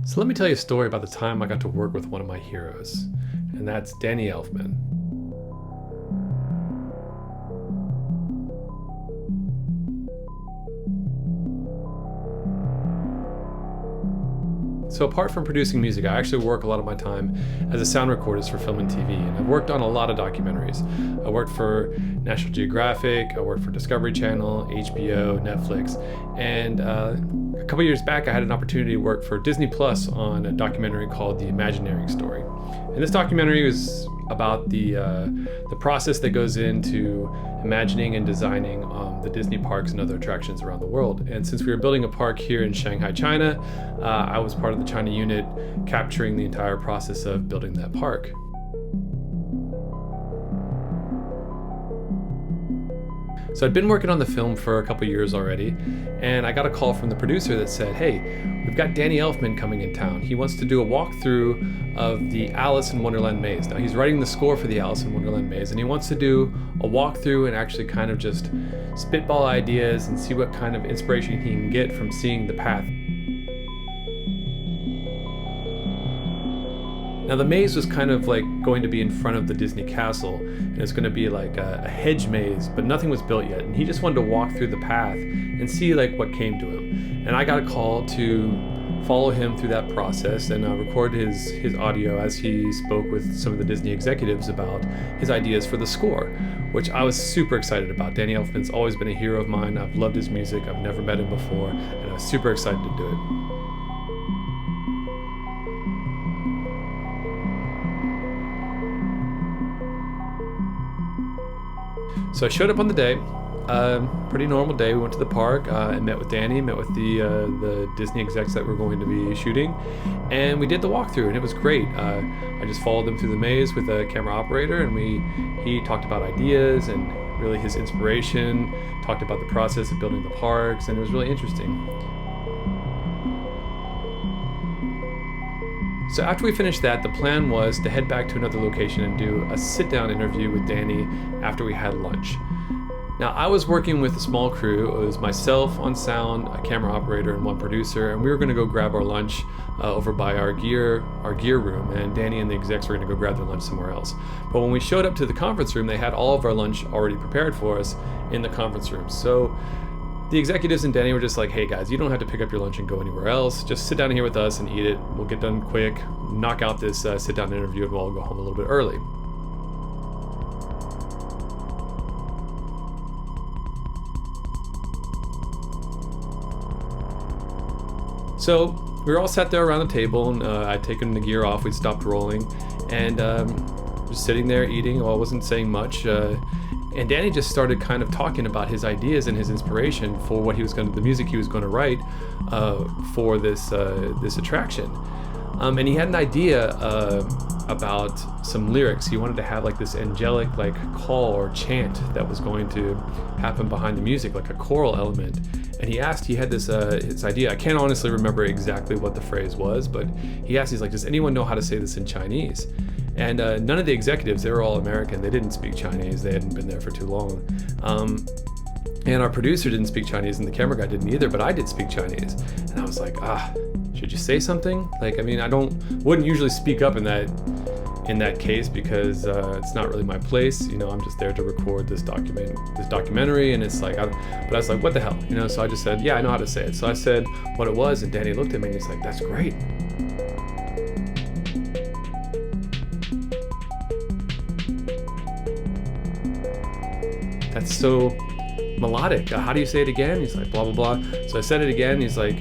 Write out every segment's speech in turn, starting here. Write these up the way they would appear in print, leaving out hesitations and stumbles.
So let me tell you a story about the time I got to work with one of my heroes, and that's Danny Elfman. So apart from producing music, I actually work a lot of my time as a sound recordist for film and TV, and I've worked on a lot of documentaries. I worked for National Geographic, I worked for Discovery Channel, HBO, Netflix, and a couple years back I had an opportunity to work for Disney Plus on a documentary called The Imagineering Story. And this documentary was about the process that goes into imagining and designing the Disney parks and other attractions around the world. And since we were building a park here in Shanghai, China, I was part of the China unit capturing the entire process of building that park. So I'd been working on the film for a couple years already, and I got a call from the producer that said, hey, we've got Danny Elfman coming in town. He wants to do a walkthrough of the Alice in Wonderland maze. Now he's writing the score for the Alice in Wonderland maze, and he wants to do a walkthrough and actually kind of just spitball ideas and see what kind of inspiration he can get from seeing the path. Now the maze was kind of like going to be in front of the Disney castle, and it's going to be like a hedge maze, but nothing was built yet. And he just wanted to walk through the path and see like what came to him. And I got a call to follow him through that process and record his audio as he spoke with some of the Disney executives about his ideas for the score, which I was super excited about. Danny Elfman's always been a hero of mine. I've loved his music. I've never met him before, and I was super excited to do it. So I showed up on the day, pretty normal day. We went to the park and met with Danny, met with the Disney execs that were going to be shooting, and we did the walkthrough, and it was great. I just followed them through the maze with a camera operator, and he talked about ideas and really his inspiration, talked about the process of building the parks, and it was really interesting. So after we finished that, the plan was to head back to another location and do a sit-down interview with Danny after we had lunch. Now, I was working with a small crew. It was myself on sound, a camera operator, and one producer, and we were going to go grab our lunch over by our gear room, and Danny and the execs were going to go grab their lunch somewhere else. But when we showed up to the conference room, they had all of our lunch already prepared for us in the conference room. So the executives and Danny were just like, hey guys, you don't have to pick up your lunch and go anywhere else. Just sit down here with us and eat it. We'll get done quick, knock out this sit-down interview, and we'll all go home a little bit early. So we were all sat there around the table, and I'd taken the gear off. We'd stopped rolling, and just sitting there eating. Well, I wasn't saying much. And Danny just started kind of talking about his ideas and his inspiration for what the music he was going to write for this attraction. And he had an idea about some lyrics. He wanted to have like this angelic like call or chant that was going to happen behind the music, like a choral element. And he had this idea. I can't honestly remember exactly what the phrase was, but he asked, he's like, does anyone know how to say this in Chinese? And none of the executives, they were all American. They didn't speak Chinese. They hadn't been there for too long. And our producer didn't speak Chinese, and the camera guy didn't either, but I did speak Chinese. And I was like, should you say something? Like, I mean, wouldn't usually speak up in that case because it's not really my place. You know, I'm just there to record this documentary, and it's like, but I was like, what the hell? You know, so I just said, yeah, I know how to say it. So I said what it was, and Danny looked at me and he's like, that's great. That's so melodic. How do you say it again? He's like, blah, blah, blah. So I said it again. He's like,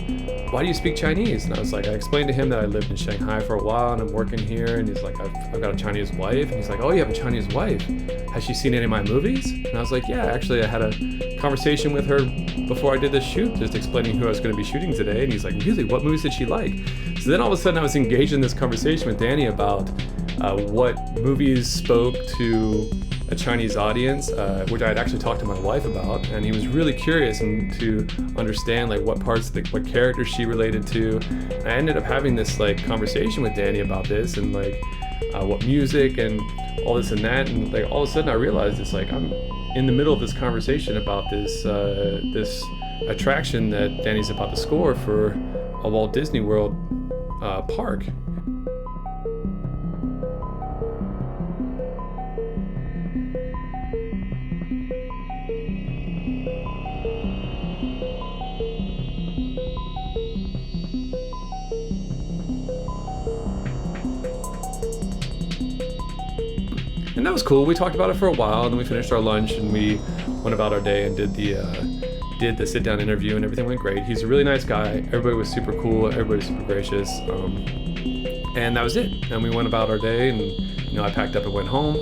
why do you speak Chinese? And I was like, I explained to him that I lived in Shanghai for a while and I'm working here. And he's like, I've got a Chinese wife. And he's like, oh, you have a Chinese wife. Has she seen any of my movies? And I was like, yeah, actually, I had a conversation with her before I did this shoot, just explaining who I was going to be shooting today. And he's like, really? What movies did she like? So then all of a sudden I was engaged in this conversation with Danny about what movies spoke to a Chinese audience, which I had actually talked to my wife about, and he was really curious and to understand like what characters she related to. I ended up having this like conversation with Danny about this and like what music and all this and that, and like all of a sudden I realized it's like I'm in the middle of this conversation about this attraction that Danny's about to score for a Walt Disney World park. And that was cool. We talked about it for a while, and then we finished our lunch and we went about our day and did the sit-down interview, and everything went great. He's a really nice guy. Everybody was super cool. Everybody was super gracious. And that was it. And we went about our day, and I packed up and went home.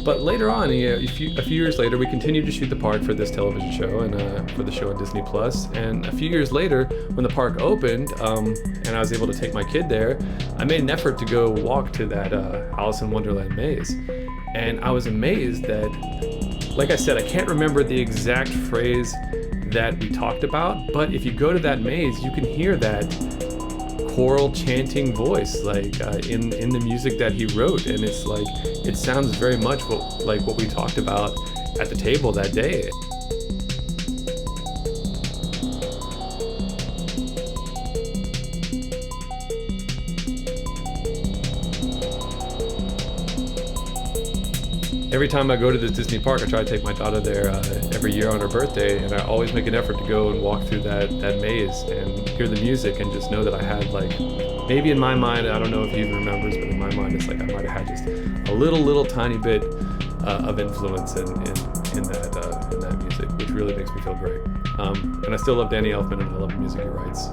But later on, a few years later, we continued to shoot the park for this television show and for the show on Disney Plus. And a few years later, when the park opened, and I was able to take my kid there, I made an effort to go walk to that Alice in Wonderland maze. And I was amazed that, like I said, I can't remember the exact phrase that we talked about, but if you go to that maze, you can hear that choral chanting voice, like in the music that he wrote, and it's like it sounds very much like what we talked about at the table that day. Every time I go to this Disney park, I try to take my daughter there every year on her birthday, and I always make an effort to go and walk through that maze and hear the music and just know that I had, like, maybe in my mind, I don't know if he even remembers, but in my mind it's like I might have had just a little tiny bit of influence in that music, which really makes me feel great. And I still love Danny Elfman, and I love the music he writes.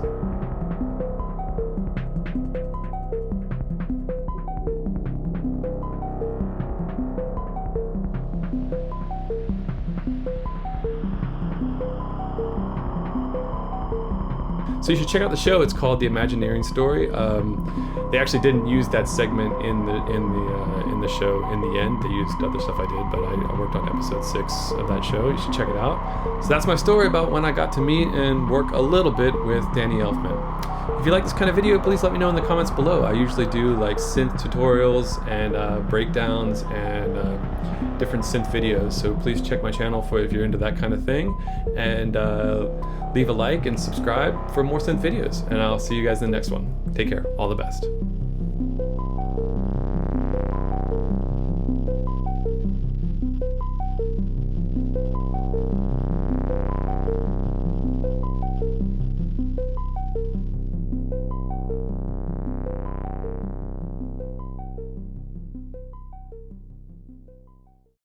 So you should check out the show. It's called The Imagineering Story. They actually didn't use that segment in the show in the end. They used other stuff I did, but I worked on episode 6 of that show. You should check it out. So that's my story about when I got to meet and work a little bit with Danny Elfman. If you like this kind of video, please let me know in the comments below. I usually do like synth tutorials and breakdowns and different synth videos. So please check my channel for if you're into that kind of thing, and leave a like and subscribe for more synth videos. And I'll see you guys in the next one. Take care. All the best.